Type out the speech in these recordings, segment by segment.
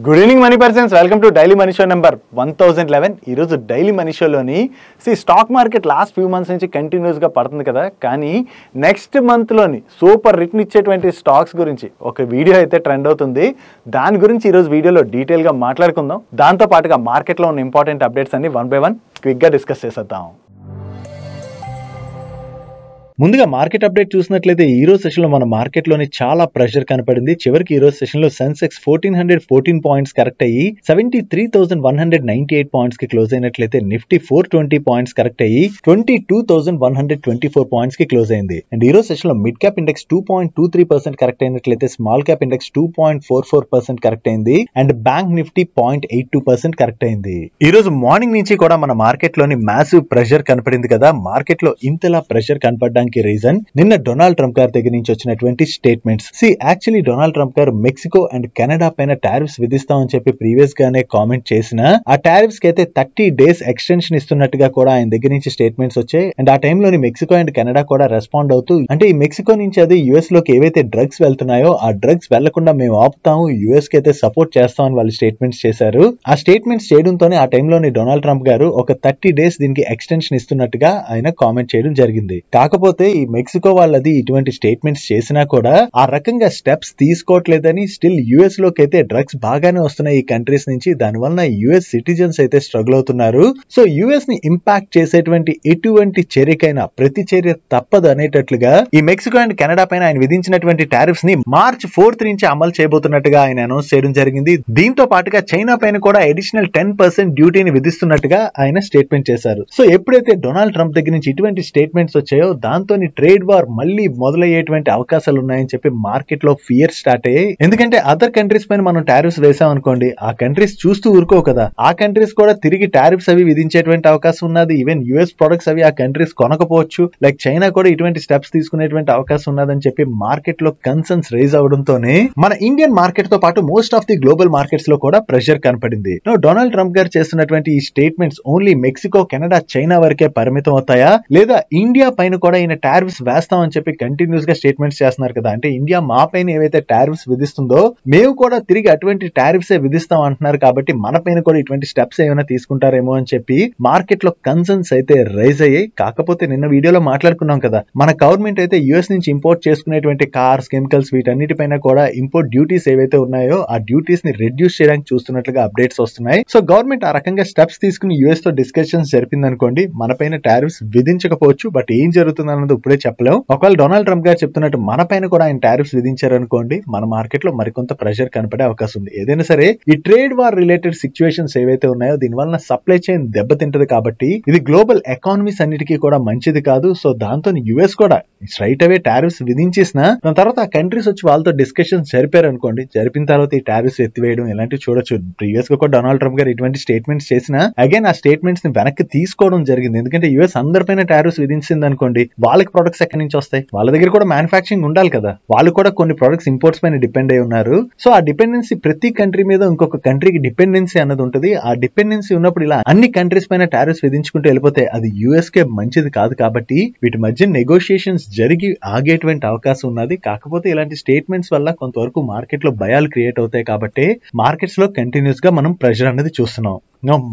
Good evening money persons, welcome to daily money show number 1011. ఈరోజు daily money షోలోని stock market last few months నుంచి కంటిన్యూస్గా పడుతుంది కదా, కానీ నెక్స్ట్ మంత్లోని సూపర్ రిటర్న్ ఇచ్చేటువంటి స్టాక్స్ గురించి ఒక వీడియో అయితే ట్రెండ్ అవుతుంది. దాని గురించి ఈరోజు వీడియోలో డీటెయిల్గా మాట్లాడుకుందాం. దాంతోపాటుగా మార్కెట్లో ఉన్న ఇంపార్టెంట్ అప్డేట్స్ అన్ని వన్ బై వన్ క్విక్గా డిస్కస్ చేసేద్దాం. ముందుగా మార్కెట్ అప్డేట్ చూసినట్లయితే ఈ రోజు సెషన్లో మన మార్కెట్లోని చాలా ప్రెషర్ కనపడింది. చివరికి ఈ రోజు సెషన్లో సెన్సెక్స్ 1414 పాయింట్స్ కరెక్ట్ అయ్యి 73,198 పాయింట్స్ కి క్లోజ్ అయినట్లయితే నిఫ్టీ 420 పాయింట్స్ కరెక్ట్ అయ్యి 22,124 పాయింట్స్ కి క్లోజ్ అయింది. అండ్ ఈ రోజు సెషన్లో మిడ్ క్యాప్ ఇండెక్స్ 2.23% కరెక్ట్ అయినట్లయితే స్మాల్ క్యాప్ ఇండెక్స్ 2.44% కరెక్ట్ అయింది. అండ్ బ్యాంక్ నిఫ్టీ 0.82% కరెక్ట్ అయింది. ఈ రోజు మార్నింగ్ నుంచి కూడా మన మార్కెట్ లోని మ్యాసివ్ ప్రెషర్ కనపడింది కదా. మార్కెట్ లో ఇంతలా ప్రెషర్ కనపడడానికి రీజన్ నిన్న డొనాల్డ్ ట్రంప్ గారి దగ్గర నుంచి వచ్చినటువంటి స్టేట్మెంట్స్. యాక్చువల్లీ డొనాల్డ్ ట్రంప్ గారు మెక్సికో అండ్ కెనడా పైన టారిఫ్స్ విధిస్తామని చెప్పి ప్రీవియస్ గానే కామెంట్ చేసిన ఆ టారిఫ్స్ కి అయితే 30 days ఎక్స్టెన్షన్ ఇస్తున్నట్టుగా కూడా ఆయన దగ్గర నుంచి స్టేట్మెంట్స్ వచ్చాయి. అండ్ ఆ టైంలోని మెక్సికో అండ్ కెనడా కూడా రెస్పాండ్ అవుతూ, అంటే ఈ మెక్సికో నుంచి అది యుఎస్ లోకి ఏవైతే డ్రగ్స్ వెళ్తున్నాయో ఆ డ్రగ్స్ వెళ్లకుండా మేము ఆపుతాము, యుఎస్ కి అయితే సపోర్ట్ చేస్తామని వాళ్ళు స్టేట్మెంట్స్ చేశారు. ఆ స్టేట్మెంట్స్ చేయడంతోనే ఆ టైంలోని డొనాల్డ్ ట్రంప్ గారు ఒక 30 days దీనికి ఎక్స్టెన్షన్ ఇస్తున్నట్టుగా ఆయన కామెంట్ చేయడం జరిగింది. కాకపోతే ఈ మెక్సికో వాళ్ళది ఇటువంటి స్టేట్మెంట్స్ చేసినా కూడా ఆ రకంగా స్టెప్స్ తీసుకోవట్లేదని, స్టిల్ యుఎస్ లోకి అయితే డ్రగ్స్ బాగానే వస్తున్నాయి ఈ కంట్రీస్ నుంచి. దానివల్ల యుఎస్ సిటిజన్స్ అయితే స్ట్రగుల్ అవుతున్నారు. సో యుఎస్ ని ఇంపాక్ట్ చేసేటువంటి ఎటువంటి చర్యకైనా ప్రతి చర్య తప్పదు అనేటట్లుగా ఈ మెక్సికో అండ్ కెనడా పైన ఆయన విధించినటువంటి టారిఫ్స్ ని March 4th నుంచి అమలు చేయబోతున్నట్టుగా ఆయన అనౌన్స్ చేయడం జరిగింది. దీంతో పాటుగా చైనా పైన కూడా అడిషనల్ 10% డ్యూటీని విధిస్తున్నట్టుగా ఆయన స్టేట్మెంట్ చేశారు. సో ఎప్పుడైతే డొనాల్డ్ ట్రంప్ దగ్గర నుంచి ఇటువంటి స్టేట్మెంట్స్ వచ్చాయో దాంతో ట్రేడ్ వార్ మళ్ళీ మొదలయ్యేటువంటి అవకాశాలు ఉన్నాయని చెప్పి మార్కెట్ లో ఫియర్ స్టార్ట్ అయ్యాయి. ఎందుకంటే అదర్ కంట్రీస్ పైన మనం టారిఫ్స్ వేసాం అనుకోండి, ఆ కంట్రీస్ చూస్తూ ఊరుకో కదా, ఆ కంట్రీస్ కూడా తిరిగి టారిఫ్స్ అవి విధించేటువంటి అవకాశం ఉన్నది. ఈవెన్ యుఎస్ ప్రొడక్ట్స్ అవి ఆ కంట్రీస్ కొనకపోవచ్చు. లైక్ చైనా కూడా ఇటువంటి స్టెప్స్ తీసుకునేటువంటి అవకాశం ఉన్నదని చెప్పి మార్కెట్ లో కన్సర్న్స్ రైజ్ అవడంతోనే మన ఇండియన్ మార్కెట్ తో పాటు most of the global markets లో కూడా ప్రెషర్ కనపడింది. డొనాల్డ్ ట్రంప్ గారు చేస్తున్నటువంటి ఈ statements only Mexico, Canada, China వరకే పరిమితం అవుతాయా, లేదా ఇండియా పైన కూడా ఈయన టారిఫ్స్ వేస్తామని చెప్పి కంటిన్యూస్ గా స్టేట్మెంట్స్ చేస్తున్నారు కదా. అంటే ఇండియా మా పైన ఏవైతే టారిఫ్స్ విధిస్తుందో మేము కూడా తిరిగి అటువంటి టారిఫ్స్ విధిస్తాం అంటున్నారు, కాబట్టి మన పైన కూడా ఇటువంటి స్టెప్స్ ఏమైనా తీసుకుంటారేమో అని చెప్పి మార్కెట్ లో కన్సర్న్స్ అయితే రైజ్ అయ్యాయి. కాకపోతే నిన్న వీడియోలో మాట్లాడుకున్నాం కదా, మన గవర్నమెంట్ అయితే యుఎస్ నుంచి ఇంపోర్ట్ చేసుకునేటువంటి కార్స్, కెమికల్స్ వీటన్నిటిపైన కూడా ఇంపోర్ట్ డ్యూటీస్ ఏవైతే ఉన్నాయో ఆ డ్యూటీస్ ని రెడ్యూస్ చేయడానికి చూస్తున్నట్లుగా అప్డేట్స్ వస్తున్నాయి. సో గవర్నమెంట్ ఆ రకంగా స్టెప్స్ తీసుకుని యుఎస్ తో డిస్కషన్స్ జరిపింది అనుకోండి, మన పైన టారిఫ్స్ విధించకపోవచ్చు. బట్ ఏం జరుగుతుంది అన్నది ఇప్పుడే చెప్పలేం. ఒకవేళ డొనాల్డ్ ట్రంప్ గారు చెప్తున్నట్టు మన పైన కూడా ఆయన టారిఫ్స్ విధించారనుకోండి, మన మార్కెట్ లో మరికొంత ప్రెషర్ కనపడే అవకాశం ఉంది. ఏదైనా సరే ఈ ట్రేడ్ వార్ రిలేటెడ్ సిచ్యువేషన్స్ ఏవైతే ఉన్నాయో దీనివల్ల సప్లై చైన్ దెబ్బతింటది, కాబట్టి ఇది గ్లోబల్ ఎకానమీస్ అన్నిటికీ కూడా మంచిది కాదు. సో దాంతో యుఎస్ కూడా స్ట్రైట్ అవే టారిఫ్స్ విధించేసిన దాని తర్వాత ఆ కంట్రీస్ వచ్చి వాళ్ళతో డిస్కషన్స్ జరిపారు అనుకోండి, జరిపిన తర్వాత ఈ టారిఫ్స్ ఎత్తివేయడం ఇలాంటివి చూడొచ్చు. ప్రీవియస్ గా కూడా డొనాల్డ్ ట్రంప్ గారు ఇటువంటి స్టేట్మెంట్స్ చేసినా అగైన్ ఆ స్టేట్మెంట్స్ ని వెనక్కి తీసుకోవడం జరిగింది. ఎందుకంటే యుఎస్ అందరిపైన టారిఫ్స్ విధించింది అనుకోండి, వాళ్ళకి ప్రొడక్ట్స్ ఎక్కడి నుంచి వస్తాయి, వాళ్ళ దగ్గర కూడా మ్యానుఫాక్చరింగ్ ఉండాలి కదా, వాళ్ళు కూడా కొన్ని ప్రొడక్ట్స్ ఇంపోర్ట్స్ పైన డిపెండ్ అయి ఉన్నారు. సో ఆ డిపెండెన్సీ ప్రతి కంట్రీ మీద ఇంకొక కంట్రీకి డిపెండెన్సీ అన్నది ఉంటుంది. ఆ డిపెండెన్సీ ఉన్నప్పుడు ఇలా అన్ని కంట్రీస్ పైన టారిఫ్స్ విధించుకుంటూ వెళ్ళిపోతే అది యుఎస్ కే మంచిది కాదు. కాబట్టి వీటి మధ్య నెగోషియేషన్స్ జరిగి ఆగేటువంటి అవకాశం ఉన్నది. కాకపోతే ఇలాంటి స్టేట్మెంట్స్ వల్ల కొంతవరకు మార్కెట్ లో భయాలు క్రియేట్ అవుతాయి, కాబట్టి మార్కెట్స్ లో కంటిన్యూస్ గా మనం ప్రెషర్ అనేది చూస్తున్నాం.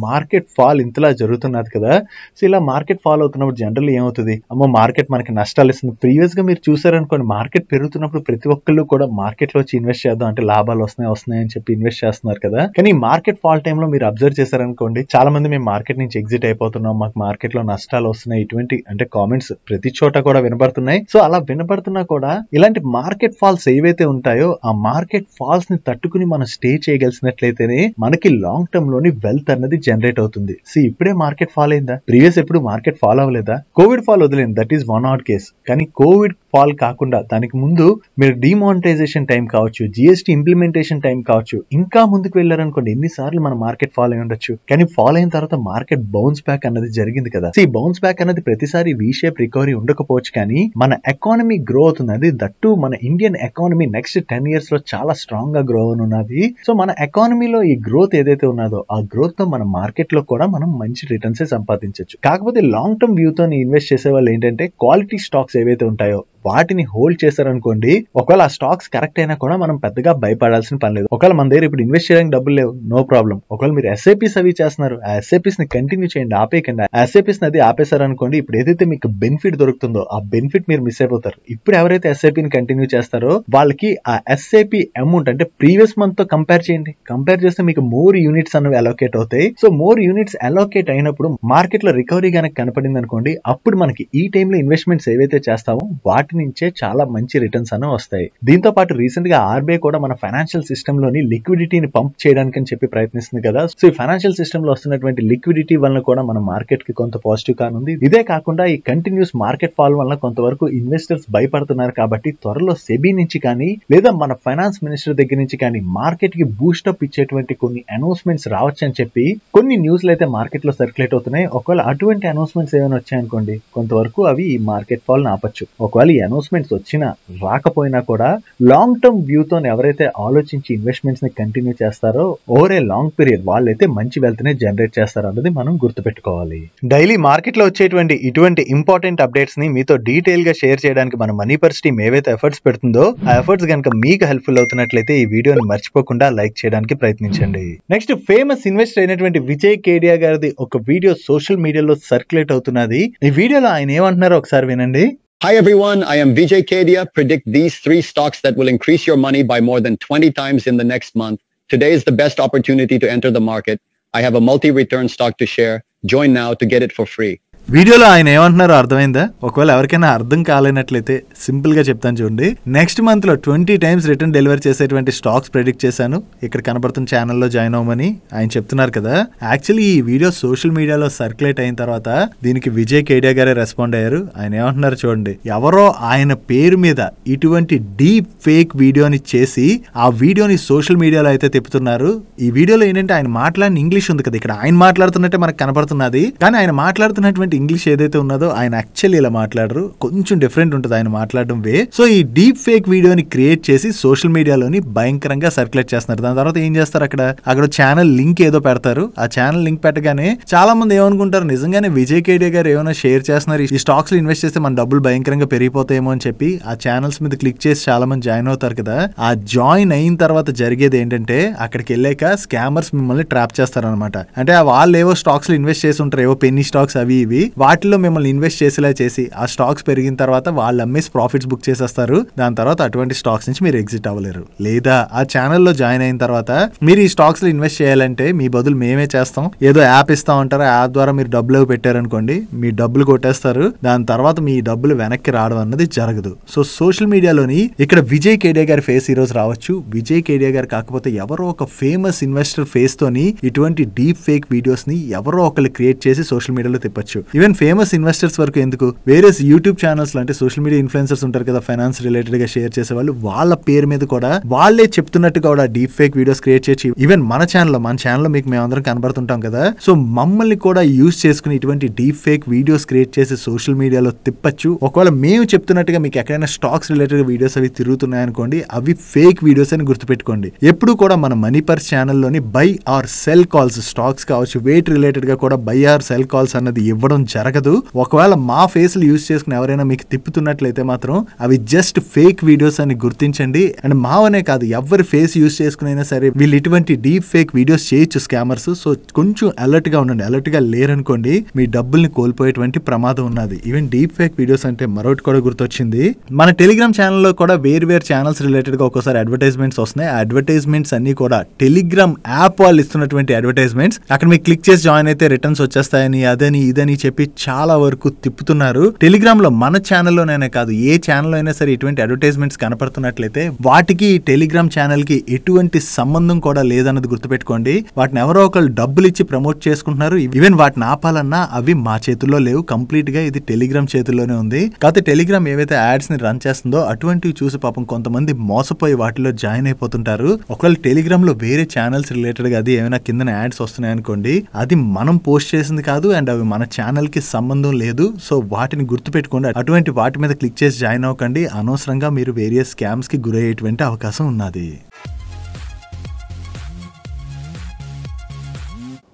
మార్కెట్ ఫాల్ ఇంతలా జరుగుతున్నది కదా. సో ఇలా మార్కెట్ ఫాల్ అవుతున్నప్పుడు జనరల్ ఏమవుతుంది, అమ్మో మార్కెట్ మనకి నష్టాలు ఇస్తుంది. ప్రీవియస్ గా మీరు చూసారనుకోండి, మార్కెట్ పెరుగుతున్నప్పుడు ప్రతి ఒక్కళ్ళు కూడా మార్కెట్ లో వచ్చి ఇన్వెస్ట్ చేద్దాం అంటే లాభాలు వస్తున్నాయి అని చెప్పి ఇన్వెస్ట్ చేస్తున్నారు కదా. కానీ మార్కెట్ ఫాల్ టైంలో మీరు అబ్జర్వ్ చేశారనుకోండి, చాలా మంది మేము మార్కెట్ నుంచి ఎగ్జిట్ అయిపోతున్నాం, మాకు మార్కెట్ లో నష్టాలు వస్తున్నాయి, ఇటువంటి అంటే కామెంట్స్ ప్రతి చోట కూడా వినబడుతున్నాయి. సో అలా వినబడుతున్నా కూడా ఇలాంటి మార్కెట్ ఫాల్స్ ఏవైతే ఉంటాయో ఆ మార్కెట్ ఫాల్స్ ని తట్టుకుని మనం స్టే చేయగలిసినట్లయితేనే మనకి లాంగ్ టర్మ్ లోని వెల్త్ అన్నది జనరేట్ అవుతుంది. ఇప్పుడే మార్కెట్ ఫాల్ అయిందా, ప్రీవియస్ ఎప్పుడు మార్కెట్ ఫాల్ అవ్వలేదా? కోవిడ్ ఫాల్ వదిలేండి, that is one add case. కానీ కోవిడ్ ఫాల్ కాకుండా దానికి ముందు మీరు డిమానిటైజేషన్ టైం కావచ్చు, జిఎస్టీ ఇంప్లిమెంటేషన్ టైం కావచ్చు, ఇంకా ముందుకు వెళ్ళారనుకోండి, ఎన్నిసార్లు మన మార్కెట్ ఫాల్ అయి ఉండొచ్చు. కానీ ఫాల్ అయిన తర్వాత మార్కెట్ బౌన్స్ బ్యాక్ అన్నది జరిగింది కదా. ఈ బౌన్స్ బ్యాక్ అన్నది ప్రతిసారి వి షేప్ రికవరీ ఉండకపోవచ్చు, కానీ మన ఎకానమీ గ్రో అవుతుంది. అది దట్టు మన ఇండియన్ ఎకానమీ నెక్స్ట్ 10 years లో చాలా స్ట్రాంగ్ గా గ్రో అవునున్నది. సో మన ఎకానమీలో ఈ గ్రోత్ ఏదైతే ఉన్నదో ఆ గ్రోత్ తో మన మార్కెట్ లో కూడా మనం మంచి రిటర్న్స్ సంపాదించవచ్చు. కాకపోతే లాంగ్ టర్మ్ వ్యూ తో ఇన్వెస్ట్ చేసే వాళ్ళు ఏంటంటే క్వాలిటీ స్టాక్స్ ఏవైతే ఉంటాయో వాటిని హోల్డ్ చేశారనుకోండి, ఒకవేళ ఆ స్టాక్స్ కరెక్ట్ అయినా కూడా మనం పెద్దగా భయపడాల్సిన పని లేదు. ఒకవేళ మన దగ్గర ఇప్పుడు ఇన్వెస్ట్ చేయడానికి డబ్బులు లేవు, నో ప్రాబ్లం. ఒకవేళ మీరు ఎస్ఐపీస్ అవి చేస్తున్నారు, ఆ ఎస్ఐపీస్ ని కంటిన్యూ చేయండి, ఆపేయకండి. ఆ ఎస్ఐపీస్ అది ఆపేశారనుకోండి, ఇప్పుడు ఏదైతే మీకు బెనిఫిట్ దొరుకుతుందో ఆ బెనిఫిట్ మీరు మిస్ అయిపోతారు. ఇప్పుడు ఎవరైతే ఎస్ఐపీని కంటిన్యూ చేస్తారో వాళ్ళకి ఆ ఎస్ఐపీ అమౌంట్ అంటే ప్రీవియస్ మంత్ తో కంపేర్ చేయండి. కంపేర్ చేస్తే మీకు మోర్ యూనిట్స్ అనేవి అలోకేట్ అవుతాయి. సో మోర్ యూనిట్స్ అలోకేట్ అయినప్పుడు మార్కెట్ లో రికవరీ కనుక కనపడింది అనుకోండి, అప్పుడు మనకి ఈ టైంలో ఇన్వెస్ట్మెంట్స్ ఏవైతే చేస్తామో వాటి నుంచే చాలా మంచి రిటర్న్స్ అనేవి వస్తాయి. దీంతో పాటు రీసెంట్ గా ఆర్బీఐ కూడా మన ఫైనాన్షియల్ సిస్టమ్ లోని లిక్విడిటీని పంప్ చేయడానికి అని చెప్పి ప్రయత్నిస్తుంది కదా. సో ఈ ఫైనాన్షియల్ సిస్టమ్ లో వస్తున్నటువంటి లిక్విడిటీ వల్ల కూడా మన మార్కెట్ కి కొంత పాజిటివ్ కానుంది. ఇదే కాకుండా ఈ కంటిన్యూస్ మార్కెట్ ఫాల్ వల్ల కొంతవరకు ఇన్వెస్టర్స్ భయపడుతున్నారు కాబట్టి త్వరలో సెబీ నుంచి కానీ లేదా మన ఫైనాన్స్ మినిస్టర్ దగ్గర నుంచి కానీ మార్కెట్ కి బూస్టప్ ఇచ్చేటువంటి కొన్ని అనౌన్స్మెంట్స్ రావచ్చు అని చెప్పి కొన్ని న్యూస్లు అయితే మార్కెట్ లో సర్క్యులేట్ అవుతున్నాయి. ఒకవేళ అటువంటి అనౌన్స్మెంట్స్ ఏమైనా వచ్చాయనుకోండి, కొంతవరకు అవి ఈ మార్కెట్ ఫాల్ ఆపచ్చు. ఒకవేళ ఈ అనౌన్స్మెంట్స్ వచ్చినా రాకపోయినా కూడా లాంగ్ టర్మ్ వ్యూతో ఎవరైతే ఆలోచించి ఇన్వెస్ట్మెంట్స్ ని కంటిన్యూ చేస్తారో ఓవర్ ఏ లాంగ్ పీరియడ్ వాళ్ళైతే మంచి వెల్త్ ని జనరేట్ చేస్తారు అన్నది మనం గుర్తుపెట్టుకోవాలి. డైలీ మార్కెట్ లో వచ్చేటువంటి ఇటువంటి ఇంపార్టెంట్ అప్డేట్స్ ని మీతో డీటెయిల్ గా షేర్ చేయడానికి మన మనీ పర్స్ టీమ్ ఏవైతే ఎఫర్ట్స్ పెడుతుందో ఆ ఎఫర్ట్స్ కనుక మీకు హెల్ప్ఫుల్ అవుతున్నట్లయితే ఈ వీడియోని మర్చిపోకుండా లైక్ చేయడానికి ప్రయత్నించండి. నెక్స్ట్ ఫేమస్ ఇన్వెస్టర్ అయినటువంటి విజయ్ కేడియా గారిది ఒక వీడియో సోషల్ మీడియాలో సర్క్యులేట్ అవుతున్నది. ఈ వీడియోలో ఆయన ఏమంటున్నారో ఒకసారి వినండి. Hi everyone, I am Vijay Kedia. Predict these 3 stocks that will increase your money by more than 20 times in the next month. Today is the best opportunity to enter the market. I have a multi-return stock to share. Join now to get it for free. వీడియోలో ఆయన ఏమంటున్నారో అర్థమైందా? ఒకవేళ ఎవరికైనా అర్థం కాలేనట్లయితే simple గా చెప్తాను చూడండి. Next month లో 20 టైమ్స్ రిటర్న్ డెలివరీ చేసేటువంటి స్టాక్స్ ప్రెడిక్ట్ చేశాను, ఇక్కడ కనబడుతున్న ఛానల్లో జాయిన్ అవ్వమని ఆయన చెప్తున్నారు కదా. యాక్చువల్లీ ఈ వీడియో సోషల్ మీడియాలో సర్క్యులేట్ అయిన తర్వాత దీనికి విజయ్ కేడియా గారే రెస్పాండ్ అయ్యారు. ఆయన ఏమంటున్నారు చూడండి. ఎవరో ఆయన పేరు మీద ఇటువంటి డీప్ ఫేక్ వీడియోని చేసి ఆ వీడియోని సోషల్ మీడియాలో అయితే తిప్పుతున్నారు. ఈ వీడియోలో ఏంటంటే ఆయన మాట్లాడిన ఇంగ్లీష్ ఉంది కదా, ఇక్కడ ఆయన మాట్లాడుతున్నట్టే మనకు కనబడుతున్నది, కానీ ఆయన మాట్లాడుతున్నటువంటి ఇంగ్లీష్ ఏదైతే ఉన్నదో ఆయన యాక్చువల్లీ ఇలా మాట్లాడరు, కొంచెం డిఫరెంట్ ఉంటుంది ఆయన మాట్లాడడం వే. సో ఈ డీప్ ఫేక్ వీడియోని క్రియేట్ చేసి సోషల్ మీడియాలోని భయంకరంగా సర్క్యులేట్ చేస్తున్నారు. దాని తర్వాత ఏం చేస్తారు, అక్కడ ఛానల్ లింక్ ఏదో పెడతారు. ఆ ఛానల్ లింక్ పెట్టగానే చాలా మంది ఏమనుకుంటారు, నిజంగానే విజయ్ కేడియా గారు ఏమైనా షేర్ చేస్తున్నారు, ఈ స్టాక్స్ లో ఇన్వెస్ట్ చేస్తే మన డబ్బులు భయంకరంగా పెరిగిపోతాయేమో అని చెప్పి ఆ ఛానల్స్ మీద క్లిక్ చేసి చాలా మంది జాయిన్ అవుతారు కదా. ఆ జాయిన్ అయిన తర్వాత జరిగేది ఏంటంటే అక్కడికి వెళ్ళాక స్కామర్స్ మిమ్మల్ని ట్రాప్ చేస్తారు అనమాట. అంటే వాళ్ళు ఏవో స్టాక్స్ లో ఇన్వెస్ట్ చేసి ఉంటారు, ఏవో పెన్నీ స్టాక్స్ అవి ఇవి, వాటిలో మిమ్మల్ని ఇన్వెస్ట్ చేసేలా చేసి ఆ స్టాక్స్ పెరిగిన తర్వాత వాళ్ళు అమ్మేసి ప్రాఫిట్స్ బుక్ చేసేస్తారు. దాని తర్వాత అటువంటి స్టాక్స్ నుంచి మీరు ఎగ్జిట్ అవ్వలేరు. లేదా ఆ ఛానల్లో జాయిన్ అయిన తర్వాత మీరు ఈ స్టాక్స్ లో ఇన్వెస్ట్ చేయాలంటే మీ బదులు మేమే చేస్తాం, ఏదో యాప్ ఇస్తాం అంటారు, యాప్ ద్వారా మీరు డబ్బులు పెట్టారనుకోండి మీ డబ్బులు కొట్టేస్తారు. దాని తర్వాత మీ డబ్బులు వెనక్కి రావడం అన్నది జరగదు. సో సోషల్ మీడియాలోని ఇక్కడ విజయ్ కేడియా గారి ఫేస్ ఈ రోజు రావచ్చు, విజయ్ కేడియా గారు కాకపోతే ఎవరో ఒక ఫేమస్ ఇన్వెస్టర్ ఫేస్ తోని ఇటువంటి డీప్ ఫేక్ వీడియోస్ ని ఎవరో ఒకరు క్రియేట్ చేసి సోషల్ మీడియాలో తిప్పచ్చు. ఈవెన్ ఫేమస్ ఇన్వెస్టర్స్ వరకు ఎందుకు, వేరే యూట్యూబ్ ఛానల్స్ లో అంటే సోషల్ మీడియా ఇన్ఫ్లుయెన్సర్స్ ఉంటారు కదా, ఫైనాన్స్ రిలేటెడ్ గా షేర్ చేసే వాళ్ళు, వాళ్ళ పేరు మీద కూడా వాళ్ళే చెప్తున్నట్టుగా కూడా డీప్ ఫేక్ వీడియోస్ క్రియేట్ చేసి ఈవెన్ మన ఛానల్లో మీకు మేమందరం కనబడుతుంటాం కదా, సో మమ్మల్ని కూడా యూజ్ చేసుకుని ఇటువంటి డీప్ ఫేక్ వీడియోస్ క్రియేట్ చేసి సోషల్ మీడియాలో తిప్పచ్చు. ఒకవేళ మేము చెప్తున్నట్టుగా మీకు ఎక్కడైనా స్టాక్స్ రిలేటెడ్ వీడియోస్ అవి తిరుగుతున్నాయనుకోండి, అవి ఫేక్ వీడియోస్ అని గుర్తుపెట్టుకోండి. ఎప్పుడు కూడా మన మనీ పర్స్ ఛానల్లోని buy or sell calls, stocks కావచ్చు వెయిట్ రిలేటెడ్ గా కూడా బై ఆర్ సెల్ కాల్స్ అన్నది ఇవ్వడం జరగదు. ఒకవేళ మా ఫేస్లు యూజ్ చేసుకుని ఎవరైనా మీకు తిప్పుతున్నట్లయితే మాత్రం అవి జస్ట్ ఫేక్ వీడియోస్ అని గుర్తించండి. అండ్ మావనే కాదు, ఎవరి ఫేస్ యూజ్ చేసుకునైనా సరే వీళ్ళు ఇటువంటి డీప్ ఫేక్ వీడియోస్ చేయొచ్చు స్కామర్స్. సో కొంచెం అలర్ట్ గా ఉండండి. అలర్ట్ గా లేరనుకోండి మీ డబ్బుల్ని కోల్పోయేటువంటి ప్రమాదం ఉన్నది. ఈవెన్ డీప్ ఫేక్ వీడియోస్ అంటే మరొకటి కూడా గుర్తొచ్చింది, మన టెలిగ్రామ్ ఛానల్లో కూడా వేరు ఛానల్స్ రిలేటెడ్ గా ఒక్కోసారి అడ్వర్టైజ్మెంట్స్ వస్తున్నాయి. ఆ అడ్వర్టైజ్మెంట్స్ అన్ని కూడా టెలిగ్రామ్ యాప్ వాళ్ళు ఇస్తున్నటువంటి అడ్వర్టైజ్మెంట్స్. అక్కడ మీకు క్లిక్ చేసి జాయిన్ అయితే రిటర్న్స్ వచ్చేస్తాయని అదని ఇదని చెప్పి చాలా వరకు తిప్పుతున్నారు. టెలిగ్రామ్ లో మన ఛానల్లోనైనా కాదు ఏ ఛానల్లో అయినా సరే ఇటువంటి అడ్వర్టైజ్మెంట్స్ కనపడుతున్నట్లయితే వాటికి టెలిగ్రామ్ ఛానల్ కి ఎటువంటి సంబంధం కూడా లేదన్నది గుర్తుపెట్టుకోండి. వాటిని ఎవరో ఒకళ్ళు డబ్బులు ఇచ్చి ప్రమోట్ చేసుకుంటున్నారు. ఈవెన్ వాటిని ఆపాలన్నా అవి మా చేతుల్లో లేవు, కంప్లీట్ గా ఇది టెలిగ్రామ్ చేతుల్లోనే ఉంది. కాకపోతే టెలిగ్రామ్ ఏవైతే యాడ్స్ ని రన్ చేస్తుందో అటువంటివి చూసి పాపం కొంతమంది మోసపోయి వాటిలో జాయిన్ అయిపోతుంటారు. ఒకవేళ టెలిగ్రామ్ లో వేరే ఛానల్స్ రిలేటెడ్ గా అది ఏమైనా కింద యాడ్స్ వస్తున్నాయి అనుకోండి, అది మనం పోస్ట్ చేసింది కాదు అండ్ అవి మన ఛానల్ కి సంబంధం లేదు. సో వాటిని గుర్తుపెట్టుకోండి. అటువంటి వాటి మీద క్లిక్ చేసి జాయిన్ అవ్వకండి. అనవసరంగా మీరు వేరియస్ స్కామ్స్ కి గురయ్యేటువంటి అవకాశం ఉన్నది.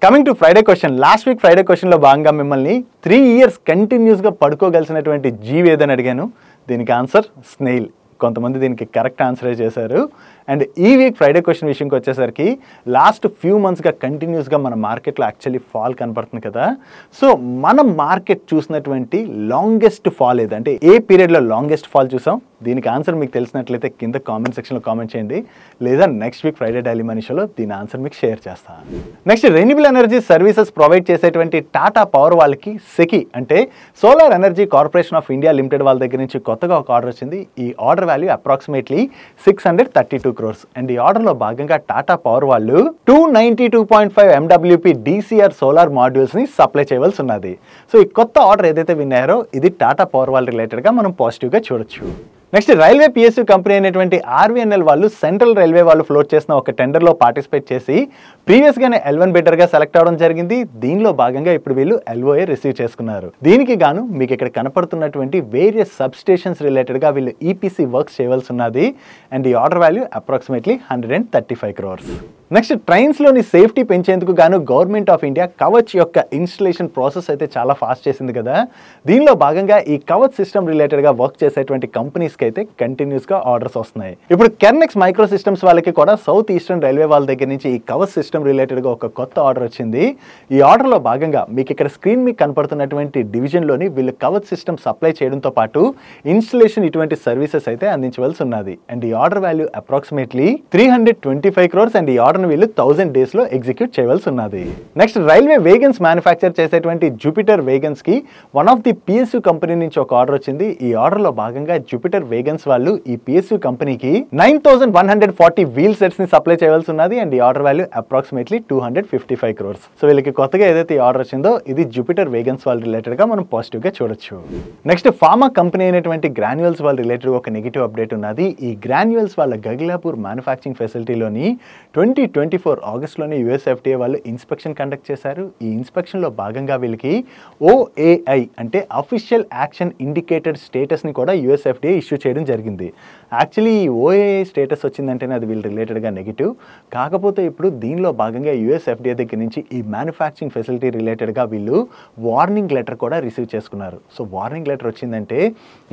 Coming to Friday question. Last week Friday question లో భాగంగా మిమ్మల్ని 3 years కంటిన్యూస్ గా పడుకోగలిసినటువంటి జీవి ఏదని అడిగాను. దీనికి ఆన్సర్ స్నేల్. కొంతమంది దీనికి కరెక్ట్ ఆన్సరే చేశారు. అండ్ ఈ వీక్ ఫ్రైడే క్వశ్చన్ విషయంకి వచ్చేసరికి లాస్ట్ ఫ్యూ మంత్స్గా కంటిన్యూస్గా మన మార్కెట్లో యాక్చువల్లీ ఫాల్ కనపడుతుంది కదా. సో మనం మార్కెట్ చూసినటువంటి లాంగెస్ట్ ఫాల్ ఏదంటే ఏ పీరియడ్లో లాంగెస్ట్ ఫాల్ చూసాం? దీనికి ఆన్సర్ మీకు తెలిసినట్లయితే కింద కామెంట్ సెక్షన్లో కామెంట్ చేయండి, లేదా next week Friday daily money షోలో దీని ఆన్సర్ మీకు షేర్ చేస్తాను. Next renewable energy services provide చేసేటువంటి టాటా పవర్ వాళ్ళకి సెకి అంటే solar energy corporation of India limited వాళ్ళ దగ్గర నుంచి కొత్తగా ఒక ఆర్డర్ వచ్చింది. ఈ order value approximately 632 crores. And ఈ ఆర్డర్లో భాగంగా టాటా పవర్ వాళ్ళు 292.5 MWP DCR సోలార్ మాడ్యూల్స్ని సప్లై చేయవలసి ఉన్నది. సో ఈ కొత్త ఆర్డర్ ఏదైతే విన్నారో ఇది టాటా పవర్ వాళ్ళ రిలేటెడ్గా మనం పాజిటివ్గా చూడొచ్చు. నెక్స్ట్ రైల్వే PSU కంపెనీ అయినటువంటి RVNL వాళ్ళు సెంట్రల్ రైల్వే వాళ్ళు ఫ్లోట్ చేసిన ఒక టెండర్లో పార్టిసిపేట్ చేసి ప్రీవియస్గానే L1 బిడ్డర్గా సెలెక్ట్ అవడం జరిగింది. దీనిలో భాగంగా ఇప్పుడు వీళ్ళు LOA రిసీవ్ చేసుకున్నారు. దీనికి గాను మీకు ఇక్కడ కనపడుతున్నటువంటి వేరియస్ సబ్ స్టేషన్స్ రిలేటెడ్గా వీళ్ళు EPC వర్క్స్ చేయవలసి ఉన్నది. అండ్ ఈ order value approximately 135 crores. Next ట్రైన్స్లోని సేఫ్టీ పెంచేందుకు గాను గవర్నమెంట్ ఆఫ్ ఇండియా కవచ్ యొక్క ఇన్స్టలేషన్ ప్రాసెస్ అయితే చాలా ఫాస్ట్ చేసింది కదా. దీనిలో భాగంగా ఈ కవచ్ సిస్టమ్ రిలేటెడ్గా వర్క్ చేసేటువంటి కంపెనీస్కి అయితే కంటిన్యూస్గా ఆర్డర్స్ వస్తున్నాయి. ఇప్పుడు కెర్నెక్స్ మైక్రో సిస్టమ్స్ వాళ్ళకి కూడా సౌత్ ఈస్టర్న్ రైల్వే వాళ్ళ దగ్గర నుంచి ఈ కవచ్ సిస్టమ్ రిలేటెడ్గా ఒక కొత్త ఆర్డర్ వచ్చింది. ఈ ఆర్డర్లో భాగంగా మీకు ఇక్కడ స్క్రీన్ మీకు కనపడుతున్నటువంటి డివిజన్లోని వీళ్ళు కవచ్ సిస్టమ్ సప్లై చేయడంతో పాటు ఇన్స్టలేషన్ ఇటువంటి సర్వీసెస్ అయితే అందించవలసి ఉన్నది. అండ్ ఈ order value approximately 325 crores. And ఈ ఆర్డర్ వీళ్ళు 1000 days లో ఎగ్జిక్యూట్ చేయవలసి ఉన్నది. నెక్స్ట్ రైల్వే వేగన్స్ మ్యానుఫ్యాక్చర్ చేసేటువంటి జూపిటర్ వేగన్స్ కి one of the PSU company నుంచి ఒక ఆర్డర్ వచ్చింది. ఈ ఆర్డర్ లో భాగంగా జూపిటర్ వేగన్స్ వాళ్ళు ఈ PSU కంపెనీకి 9140 వీల్ సెట్స్ ని సప్లై చేయవలసి ఉన్నది. అండ్ ఈ order value approximately 255 crores. So వీళ్ళకి కొత్తగా ఏదైతే ఈ ఆర్డర్ వచ్చిందో ఇది జూపిటర్ వేగన్స్ వాళ్ళ రిలేటెడ్ గా మనం పాజిటివ్ గా చూడొచ్చు. నెక్స్ట్ ఫార్మా కంపెనీ అయినటువంటి గ్రాన్యువల్స్ వాళ్ళ రిలేటెడ్ ఒక నెగిటివ్ అప్డేట్ ఉన్నది. ఈ గ్రాన్యువల్స్ వాళ్ళ గగిలాపూర్ మ్యానుఫ్యాక్చరింగ్ ఫెసిలిటీలోని 2024 ఆగస్టులోనే USFDA వాళ్ళు ఇన్స్పెక్షన్ కండక్ట్ చేశారు. ఈ ఇన్స్పెక్షన్లో భాగంగా వీళ్ళకి OAI అంటే అఫీషియల్ యాక్షన్ ఇండికేటెడ్ స్టేటస్ని కూడా USFDA ఇష్యూ చేయడం జరిగింది. యాక్చువల్లీ ఈ OAI స్టేటస్ వచ్చిందంటేనే అది వీళ్ళు రిలేటెడ్గా నెగిటివ్. కాకపోతే ఇప్పుడు దీనిలో భాగంగా USFDA దగ్గర నుంచి ఈ మ్యానుఫ్యాక్చరింగ్ ఫెసిలిటీ రిలేటెడ్గా వీళ్ళు వార్నింగ్ లెటర్ కూడా రిసీవ్ చేసుకున్నారు. సో వార్నింగ్ లెటర్ వచ్చిందంటే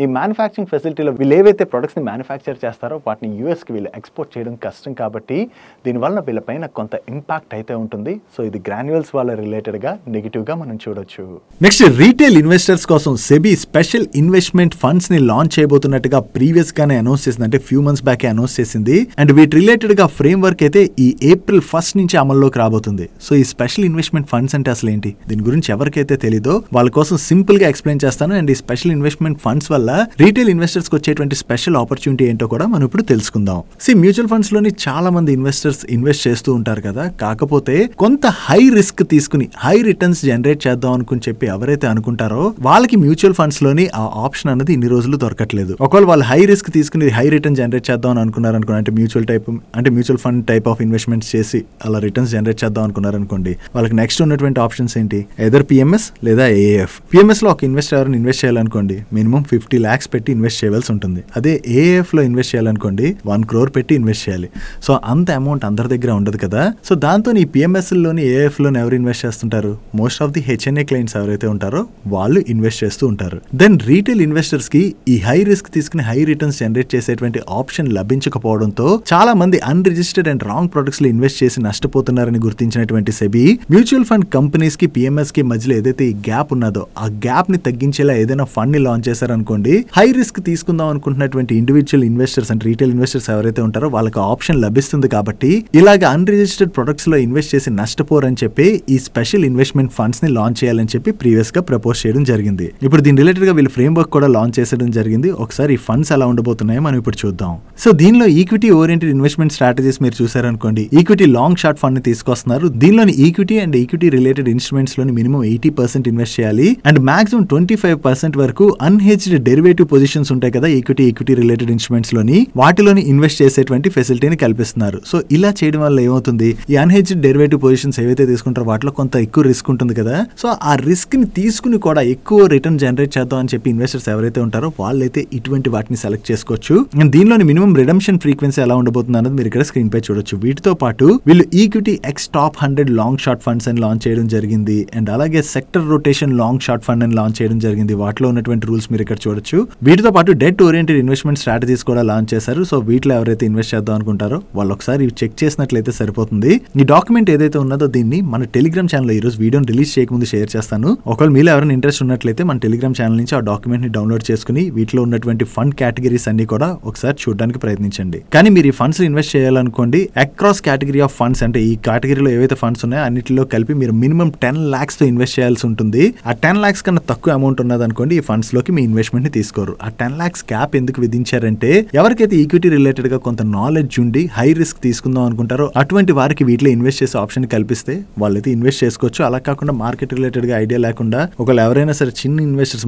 ఈ మ్యానుఫ్యాక్చరింగ్ ఫెసిలిటీలో వీళ్ళు ఏవైతే ప్రొడక్ట్స్ని మ్యానుఫ్యాక్చర్ చేస్తారో వాటిని యూఎస్కి వీళ్ళు ఎక్స్పోర్ట్ చేయడం కష్టం కాబట్టి దీనివల్ల వీళ్ళపైన కొంత ఇంపాక్ట్ అయితే ఉంటుంది. సో ఇది గ్రాన్యువల్స్ వాళ్ళ రిలేటెడ్గా నెగిటివ్గా మనం చూడొచ్చు. నెక్స్ట్ రీటైల్ ఇన్వెస్టర్స్ కోసం సెబీ స్పెషల్ ఇన్వెస్ట్మెంట్ ఫండ్స్ ని లాంచ్ చేయబోతున్నట్టుగా ప్రీవియస్ గానే అనౌన్స్ చేసింది, అంటే ఫ్యూ మంత్స్ బ్యాక్ అనౌన్స్ చేసింది. అండ్ వీటి రిలేటెడ్ గా ఫ్రేమ్ వర్క్ అయితే ఈ April 1st నుంచి అమల్లోకి రాబోతుంది. సో ఈ స్పెషల్ ఇన్వెస్ట్మెంట్ ఫండ్స్ అంటే అసలు ఏంటి, దీని గురించి ఎవరికైతే తెలీదో వాళ్ళ కోసం సింపుల్ గా ఎక్స్ప్లెయిన్ చేస్తాను. అండ్ ఈ స్పెషల్ ఇన్వెస్ట్మెంట్ ఫండ్స్ వల్ల రీటైల్ ఇన్వెస్టర్స్ కి వచ్చేటువంటి స్పెషల్ ఆపర్చునిటీ ఏంటో కూడా మనం ఇప్పుడు తెలుసుకుందాం. మ్యూచువల్ ఫండ్స్ లోని చాలా మంది ఇన్వెస్టర్స్ ఇన్వెస్ట్ చేస్తూ ఉంటారు కదా. కాకపోతే కొంత హై రిస్క్ తీసుకుని హై రిటర్న్స్ జనరేట్ చేద్దాం అనుకుని చెప్పి ఎవరైతే అనుకుంటారో వాళ్ళకి మ్యూచువల్ ఫండ్స్ లోని ఆ ఆప్షన్ అనేది ఇన్ని రోజులు దొరకట్లేదు. ఒకవేళ వాళ్ళు హై రిస్క్ తీసుకుని హై రిటర్న్ జనరేట్ చేద్దాం అని అనుకున్నారు అనుకోండి, అంటే mutual fund type of investments చేసి అలా రిటర్న్స్ జనరేట్ చేద్దాం అనుకున్నారు అనుకోండి, వాళ్ళకి నెక్స్ట్ ఉన్నటువంటి ఆప్షన్స్ ఏంటి, ఎదర్ PMS లేదా AAF. PMS లో ఒక ఇన్వెస్టర్ ఎవరైనా ఇన్వెస్ట్ చేయాలనుకోండి మినిమం 50 lakhs పెట్టి ఇన్వెస్ట్ చేయవలసి ఉంటుంది. అదే AAF లో ఇన్వెస్ట్ చేయాలనుకోండి 1 crore పెట్టి ఇన్వెస్ట్ చేయాలి. సో అంత అమౌంట్ అందరి దగ్గర ఉండదు కదా. సో దాంతో ఈ PMS లోని AAF లోని ఎవరు ఇన్వెస్ట్ చేస్తుంటారు, most of the HNA clients ఎవరైతే ఉంటారో వాళ్ళు ఇన్వెస్ట్ చేస్తూ ఉంటారు. దెన్ రీటైల్ ఇన్వెస్టర్స్ కి ఈ హై రిస్క్ తీసుకుని హై రిటర్న్స్ జనరేట్ చేసేటువంటి ఆప్షన్ లభించకపోవడంతో చాలా మంది అన్రిజిస్టర్డ్ అండ్ రాంగ్ ప్రొడక్ట్స్ లో ఇన్వెస్ట్ చేసి నష్టపోతున్నారని గుర్తించినటువంటి సెబీ మ్యూచువల్ ఫండ్ కంపెనీస్ కి PMS కి మధ్యలో ఏదైతే ఈ గ్యాప్ ఉన్నదో ఆ గ్యాప్ ని తగ్గించేలా ఏదైనా ఫండ్ ని లాంచ్ చేశారనుకోండి, హై రిస్క్ తీసుకుందాం అనుకుంటున్నటువంటి individual investors and retail investors ఎవరైతే ఉంటారో వాళ్ళకి ఆప్షన్ లభిస్తుంది. కాబట్టి ఇలాగ అన్రిజిస్టర్డ్ ప్రొడక్ట్స్ లో ఇన్వెస్ట్ చేసి నష్టపోరని చెప్పి ఈ స్పెషల్ ఇన్వెస్ట్మెంట్ ఫండ్స్ ని లాంచ్ చేయాలని చెప్పి ప్రీవియస్ గా ప్రపోజ్ చేయడం జరిగింది. ఇప్పుడు దీని రిలేటెడ్ గా వీళ్ళు ఫ్రేమ్ వర్క్ కూడా లాంచ్ చేసడం జరిగింది. ఒకసారి ఈ ఫండ్స్ ఎలా ఉండబోతున్నాయో మనం ఇప్పుడు చూద్దాం. సో దీనిలో ఈక్విటీ ఓరియంటెడ్ ఇన్వెస్ట్మెంట్ స్ట్రాటజీస్ మీరు చూసారనుకోండి, ఈక్విటీ లాంగ్ షార్ట్ ఫండ్ ని తీసుకొస్తున్నారు. దీనిలోని equity and equity related instruments లోని మినిమం 80% ఇన్వెస్ట్ చేయాలి అండ్ మాక్సిమం 25% వరకు అన్హెడ్జ్డ్ డెరివేటివ్ పొజిషన్స్ ఉంటాయి కదా ఈక్విటీ రిలేటెడ్ ఇన్స్ట్రుమెంట్స్ లోని, వాటిలోని ఇన్వెస్ట్ చేసేటువంటి ఫెసిలిటీని కల్పిస్తున్నారు. సో ఇలా చేయడం చేయడం వల్ల ఏమవుతుంది, ఈ అన్హెడ్జ్డ్ డెరివేటివ్ పొజిషన్స్ ఏవైతే తీసుకుంటారో వాటిలో కొంత ఎక్కువ రిస్క్ ఉంటుంది కదా. సో ఆ రిస్క్ ని తీసుకుని కూడా ఎక్కువ రిటర్న్ జనరేట్ చేద్దాం అని చెప్పి ఇన్వెస్టర్స్ ఎవరైతే ఉంటారో వాళ్ళైతే ఇటువంటి వాటిని సెలెక్ట్ చేసుకోవచ్చు. దీనిలోని మినిమం రిడమ్షన్ ఫ్రీక్వెన్సీ ఎలా ఉండబోతుంది అన్నది మీరు ఇక్కడ స్క్రీన్ పై చూడొచ్చు. వీటితో పాటు వీళ్ళు equity X top 100 long short funds అని లాంచ్ చేయడం జరిగింది. అండ్ అలాగే sector rotation long short fund అని లాంచ్ చేయడం జరిగింది. వాటిలో ఉన్నటువంటి రూల్స్ మీరు ఇక్కడ చూడొచ్చు. వీటితో పాటు డెట్ ఓరియంటెడ్ ఇన్వెస్ట్మెంట్ స్ట్రాటజీస్ కూడా లాంచ్ చేశారు. సో వీటిలో ఎవరైతే ఇన్వెస్ట్ చేద్దాం అనుకుంటారో వాళ్ళు ఒకసారి చెక్ చేసినట్లయితే సరిపోతుంది. ఈ డాక్యుమెంట్ ఏదైతే ఉన్నదో దీన్ని మన టెలిగ్రామ్ ఛానల్ ఈ రోజు వీడియోని రిలీజ్ చేయకముందు షేర్ చేస్తాను. ఒకవేళ మీలో ఎవరైనా ఇంట్రెస్ట్ ఉన్నట్లయితే మన టెలిగ్రామ్ ఛానల్ నుంచి ఆ డాక్యుమెంట్ ని డౌన్లోడ్ చేసుకుని వీటిలో ఉన్నటువంటి ఫండ్ కేటగిరీస్ అన్ని కూడా ఒకసారి చూడడానికి ప్రయత్నించండి. కానీ మీరు ఈ ఫండ్స్ ఇన్వెస్ట్ చేయాలనుకోండి, అక్రాస్ కేటగిరీ ఆఫ్ ఫండ్స్ అంటే ఈ కేటగిరీలో ఏవైతే ఫండ్స్ ఉన్నాయో అన్నిటిలో కలిపి మీరు మినిమం 10 lakhs తో ఇన్వెస్ట్ చేయాల్సి ఉంటుంది. ఆ 10 lakhs కన్నా తక్కువ అమౌంట్ ఉన్నది అనుకోండి ఈ ఫండ్స్ లోకి మీ ఇన్వెస్ట్మెంట్ ని తీసుకోరు. ఆ 10 lakhs క్యాప్ ఎందుకు విధించారంటే ఎవరికైతే ఈక్విటీ రిలేటెడ్ గా కొంత నాలెడ్జ్ ఉండి హై రిస్క్ తీసుకుందాం అనుకుంటారో అటువంటి వారికి వీటిలో ఇన్వెస్ట్ చేసే ఆప్షన్ కల్పిస్తే వాళ్ళైతే ఇన్వెస్ట్ చేసుకోవచ్చు. అలా కాకుండా మార్కెట్ రిలేటెడ్ గా ఐడియా లేకుండా ఒకవేళ ఎవరైనా సరే చిన్న ఇన్వెస్టర్స్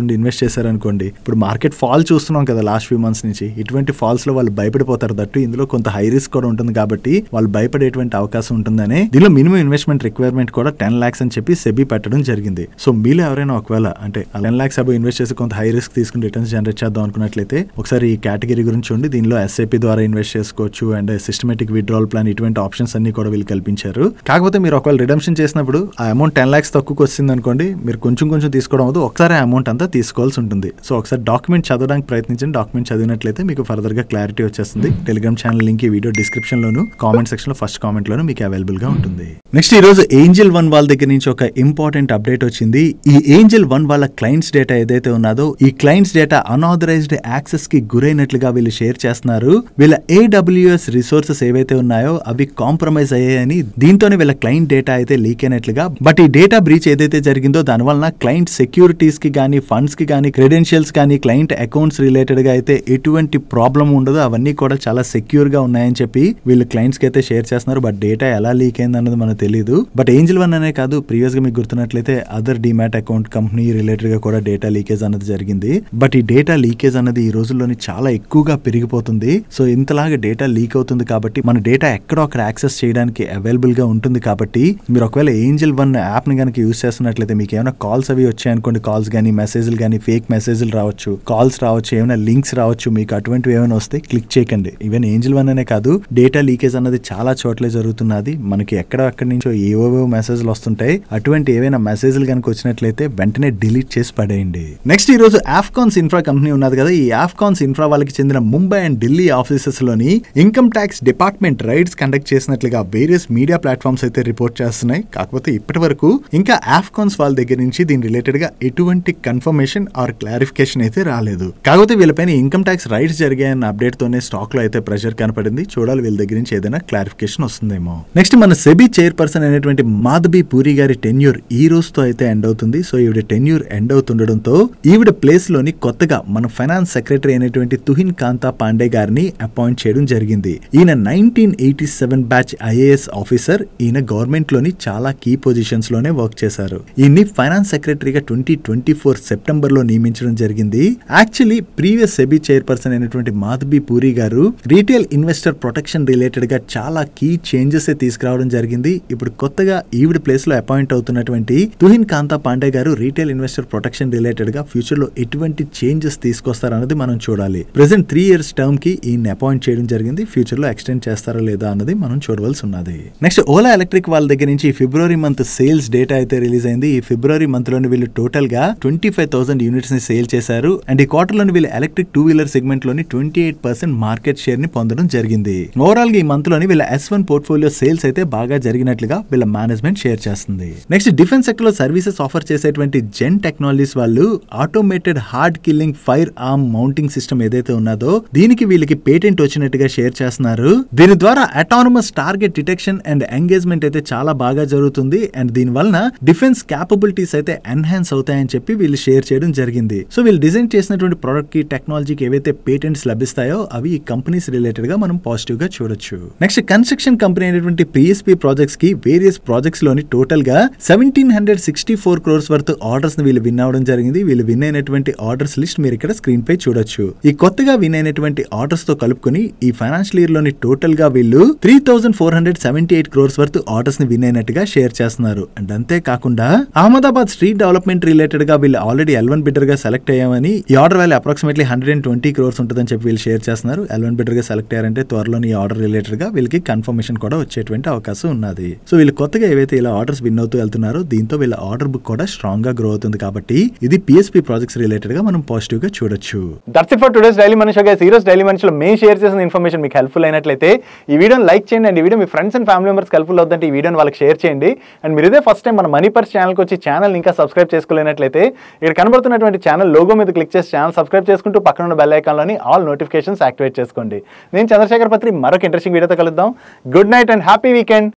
ఉండి ఇన్వెస్ట్ చేశారనుకోండి, ఇప్పుడు మార్కెట్ ఫాల్ చూస్తున్నాం కదా లాస్ట్ ఫ్యూ మంత్స్ నుంచి, ఇటువంటి ఫాల్స్ లో వాళ్ళు భయపడిపోతారు. దట్టు ఇందులో కొంత హై రిస్క్ కూడా ఉంటుంది కాబట్టి వాళ్ళు భయపడేటువంటి అవకాశం ఉంటుందని దీనిలో మినిమం ఇన్వెస్ట్మెంట్ రిక్వైర్మెంట్ కూడా 10 lakhs అని చెప్పి సెబీ పెట్టడం జరిగింది. సో మీలో ఎవరైనా ఒకవేళ అంటే 10 lakhs అబౌవ్ ఇన్వెస్ట్ చేసి కొంత హై రిస్క్ తీసుకుని రిటర్న్స్ జనరేట్ చేద్దాం అనుకున్నట్లయితే ఒకసారి ఈ కేటగిరీ గురించి ఉండి దీనిలో ఎస్ఐపి ద్వారా ఇన్వెస్ట్ చేసుకోవచ్చు అండ్ సిస్టమేటిక్ విత్డ్రావల్ ప్లాన్ ఇటువంటి ఆప్షన్స్ అన్ని కూడా వీళ్ళు కల్పించారు. కాకపోతే మీరు ఒకవేళ రిడమ్షన్ చేసినప్పుడు ఆ అమౌంట్ 10 lakhs తక్కువకి వస్తుంది అనుకోండి, మీరు కొంచెం తీసుకోవడం అవుతుంది, ఒకసారి ఆ అమౌంట్ అంతా తీసుకోవాల్సి ఉంటుంది. సో ఒకసారి డాక్యుమెంట్ చదవడానికి ప్రయత్నించండి. డాక్యుమెంట్ చదివినట్లయితే మీకు ఫర్దర్ గా క్లారిటీ వచ్చేస్తుంది. టెలిగ్రామ్ ఛానల్ లింక్ ఈ వీడియో డిస్క్రిప్షన్ లోను కామెంట్ సెక్షన్ లో ఫస్ట్ కామెంట్ లోను మీకు అవైలబుల్ గా ఉంటుంది. నెక్స్ట్ ఈ రోజు ఏంజల్ వన్ వాళ్ళ దగ్గర నుంచి ఒక ఇంపార్టెంట్ అప్డేట్ వచ్చింది. ఈ ఏంజల్ వన్ వాళ్ళ క్లయింట్స్ డేటా ఏదైతే ఉన్నదో ఈ క్లయింట్స్ డేటా అన్ఆథరైజ్డ్ యాక్సెస్ కి గురైనట్లుగా వీళ్ళు షేర్ చేస్తున్నారు. వీళ్ళ AWS రిసోర్సెస్ ఏవైతే ఉన్నాయో అవి కాంప్రమైజ్ అయ్యాయని, దీంతోనే వీళ్ళ క్లయింట్ డేటా అయితే లీక్ అయినట్లుగా. బట్ ఈ డేటా బ్రీచ్ ఏదైతే జరిగిందో దాని వలన క్లయింట్ సెక్యూరిటీస్ కి గానీ, ఫండ్స్ కి గానీ, క్రెడెన్షియల్స్ కానీ, క్లయింట్ అకౌంట్స్ రిలేటెడ్ గా అయితే ఎటువంటి ప్రాబ్లం ఉండదు, అవన్నీ కూడా చాలా సెక్యూర్ గా ఉన్నాయని చెప్పి వీళ్ళు క్లయింట్స్ కి అయితే షేర్ చేస్తున్నారు. బట్ డేటా ఎలా లీక్ అయింది అన్నది మనకు తెలియదు. బట్ ఏంజల్ వన్ అనే కాదు, ప్రీవియస్ గా మీకు గుర్తున్నట్లయితే other demat account company related గా కూడా డేటా లీకేజ్ అన్నది జరిగింది. బట్ ఈ డేటా లీకేజ్ అన్నది ఈ రోజుల్లోని చాలా ఎక్కువగా పెరిగిపోతుంది. సో ఇంతలాగా డేటా లీక్ అవుతుంది కాబట్టి మన డేటా ఎక్కడో అక్కడ యాక్సెస్ చేయడానికి అవైలబుల్ గా ఉంటుంది. కాబట్టి మీరు ఒకవేళ ఏంజల్ వన్ యాప్ ని కనుక యూస్ చేస్తున్నట్లయితే మీకు ఏమైనా కాల్స్ అవి వచ్చాయనుకోండి, కాల్స్ కానీ, మెసేజ్లు కానీ, ఫేక్ మెసేజ్లు రావచ్చు, కాల్స్ రావచ్చు, ఏమైనా లింక్స్ రావచ్చు, మీకు అటువంటివి ఏమైనా వస్తే క్లిక్ చేయకండి. ఈవెన్ ఏంజల్ వన్ అనే కాదు, డేటా లీకేజ్ అన్నది చాలా చోట్లే జరుగుతున్నది. మనకి ఎక్కడి నుంచో ఏవేవో మెసేజ్లు వస్తుంటాయి. అటువంటి ఏవైనా మెసేజ్లు కనుక వచ్చినట్లయితే వెంటనే డిలీట్ చేసి పడేయండి. నెక్స్ట్ ఈ రోజు ఆఫ్కాన్స్ ఇన్ఫ్రా కంపెనీ ఉన్నది కదా, ఈ ఆఫ్కాన్స్ ఇన్ఫ్రా వాళ్ళకి చెందిన ముంబై అండ్ ఢిల్లీ ఆఫీసెస్ లోని income tax department rides conduct చేసినట్లుగా వేరియస్ మీడియా ప్లాట్ఫామ్స్ అయితే రిపోర్ట్ చేస్తున్నాయి. కాకపోతే ఇప్పటి వరకు ఇంకా ఆఫ్కాన్స్ వాళ్ళ దగ్గర నుంచి దీని రిలేటెడ్ గా ఎటువంటి కన్ఫర్మేషన్ ఆర్ క్లారిఫికేషన్ అయితే రాలేదు. కాకపోతే వీళ్ళపైన ఇన్కమ్ ట్యాక్స్ రైడ్స్ జరిగాయన్న అప్డేట్ తోనే స్టాక్ లో అయితే ప్రెషర్ కనపడింది. చూడాలి వీళ్ళ దగ్గర నుంచి ఏదైనా క్లారిఫికేషన్ వస్తుందేమో. నెక్స్ట్ మన సెబీ చైర్పర్సన్ అయినటువంటి మాధవి పూరి గారి టెన్యూర్ ఈ రోజుతో అయితే ఎండ్ అవుతుంది. సో ఈవిడ టెన్యూర్ ఎండ్ అవుతుండడంతో ఈవిడ ప్లేస్ లోని కొత్తగా మన ఫైనాన్స్ సెక్రటరీ అయినటువంటి తుహిన్ కాంతా పాండే గారిని అపాయింట్ చేయడం జరిగింది. ఈయన 1987 బ్యాచ్ IAS ఆఫీసర్. ఈయన గవర్నమెంట్ లోని చాలా కీ పొజిషన్స్ లోనే వర్క్ చేశారు. ఈయన్ని ఫైనాన్స్ సెక్రటరీగా 2024 సెప్టెంబర్ లో నియమించడం జరిగింది. యాక్చువల్లీ ప్రీవియస్ సెబీ చైర్పర్సన్ అయినటువంటి మాధవి పూరి గారు రీటైల్ ఇన్వెస్టర్ ప్రొటెక్షన్ రిలేటెడ్ గా చాలా కీ చేంజెస్ తీసుకురావడం జరిగింది. ఇప్పుడు కొత్తగా ఈవిడ ప్లేస్ లో అపాయింట్ అవుతున్నటువంటి తుహిన్ కాంతా పాండే గారు రీటైల్ ఇన్వెస్టర్ ప్రొటెక్షన్ రిలేటెడ్ గా ఫ్యూచర్ లో ఎటువంటి చేంజెస్ తీసుకొస్తారన్నది మనం చూడాలి. ప్రెసెంట్ 3 years టర్మ్ కి ఈయన అపాయింట్ చేయడం జరిగింది. ఫ్యూచర్ లో ఎక్స్టెండ్ చేస్తారా లేదా అన్నది మనం చూడవలసి ఉన్నది. నెక్స్ట్ ఓలా ఎలక్ట్రిక్ వాళ్ళ దగ్గర నుంచి ఫిబ్రవరి మంత్ సేల్స్ డేటా అయితే రిలీజ్ అయింది. ఈ ఫిబ్రవరి మంత్ లోని వీళ్ళు టోటల్ గా 25,000 యూనిట్స్ ని సేల్ చేశారు. అండ్ ఈ క్వార్టర్ లోని వీళ్ళు ఎలక్ట్రిక్ 2-wheeler సెగ్మెంట్ లోని 28% మార్కెట్ షేర్ ని పొందడం జరిగింది. ఓవరాల్ గా ఈ మంత్ లోని వీళ్ళ S1 పోర్ట్ఫోలియో సేల్స్ అయితే బాగా జరిగినట్లుగా వీళ్ళ మేనేజ్మెంట్ షేర్ చేస్తుంది. నెక్స్ట్ డిఫెన్స్ సెక్టర్ లో సర్వీసెస్ ఆఫర్ చేసేటువంటి జెన్ టెక్నాలజీస్ వాళ్ళు automated hard killing fire arm mounting system ఏదైతే ఉన్నదో దీనికి వీళ్ళకి పేటెంట్ వచ్చినట్టుగా షేర్ చేస్తున్నారు. దీని ద్వారా autonomous target detection and engagement అయితే చాలా బాగా జరుగుతుంది. అండ్ దీని వలన డిఫెన్స్ క్యాపబిలిటీస్ అయితే ఎన్హాన్స్ అవుతాయని చెప్పి వీళ్ళు షేర్ చేయడం జరిగింది. సో వీళ్ళు డిజైన్ చేసినటువంటి ప్రొడక్ట్ కి, టెక్నాలజీకి ఏవైతే పేటెంట్స్ లభిస్తాయో అవి ఈ కంపెనీస్ రిలేటెడ్ గా మనం పాజిటివ్ గా చూడొచ్చు. నెక్స్ట్ కన్స్ట్రక్షన్ కంపెనీ అయినటువంటి PSP ప్రాజెక్ట్స్ కి వేరియస్ ప్రాజెక్ట్స్ లోని టోటల్ గా 1764 crores వర్త్ ఆర్డర్స్ ని వీళ్ళు విన్ అవడం జరిగింది. వీళ్ళు విన్ అయినటువంటి ఆర్డర్స్ లిస్ట్ మీరు ఇక్కడ స్క్రీన్ పై చూడొచ్చు. ఈ కొత్తగా విన్ అయినటువంటి ఆర్డర్స్ తో కలుపుకొని ఈ ఫైనాన్షియల్ ఇయర్ లోని టోటల్ టోటల్ గా వీళ్ళు 3478 crores వర్త్ ఆర్డర్స్ ని విన్ అయినట్టుగా షేర్ చేస్తున్నారు. అండ్ అంతేకాకుండా అహ్మదాబాద్ స్ట్రీట్ డెవలప్మెంట్ రిలేటెడ్ గా వీళ్ళు ఆల్రెడీ L1 బిడ్డర్ గా సెలెక్ట్ అయ్యామని, ఈ ఆర్డర్ వాల్యూ అప్రాక్సిమేట్లీ 120 crores ఉంటుందని చెప్పి వీళ్ళు షేర్ చేస్తున్నారు. L1 బిడ్డర్ గా సెలెక్ట్ అయ్యారంటే త్వరలో ఈ ఆర్డర్ రిలేటెడ్ గా వీళ్ళకి కన్ఫర్మేషన్ కూడా వచ్చేటువంటి అవకాశం ఉన్నది. సో వీళ్ళు కొత్తగా ఏవైతే ఇలా ఆర్డర్స్ విన్ అవుతూ వెళ్తున్నారో దీంతో వీళ్ళ ఆర్డర్ బుక్ కూడా స్ట్రాంగ్ గా గ్రో అవుతుంది. కాబట్టి ఇది PSP ప్రాజెక్ట్స్ రిలేటెడ్ గా మనం పాజిటివ్ గా చూడొచ్చు. That's it for today's daily money show guys. ఈరోజు డైలీ మనీ షోలో మేము షేర్ చేసిన ఇన్ఫర్మేషన్ మీకు హెల్ప్ఫుల్ అయినట్లయితే ఈ వీడియోని లైక్ చేయండి. అండ్ ఈ video me friends and family members helpful అవుతుంటే ఈ వీడియోని వాళ్ళకి షేర్ చేయండి. అండ్ మీరు ఇదే ఫస్ట్ టైం మన మనీ పర్స్ ఛానల్కి వచ్చి ఛానల్ ఇంకా సబ్స్క్రైబ్ చేసుకోలేనట్లయితే ఇక్కడ కనబడుతున్నటువంటి ఛానల్ లోగో మీద క్లిక్ చేసి ఛానల్ సబ్స్క్రైబ్ చేసుకుంటూ పక్కన ఉన్న బెల్ ఐకాన్లోని ఆల్ నోటిఫికేషన్స్ యాక్టివేట్ చేసుకోండి. నేను చంద్రశేఖర్ పత్రి మరొక ఇంట్రెస్టింగ్ వీడియోతో కలుద్దాం. Good night and happy weekend.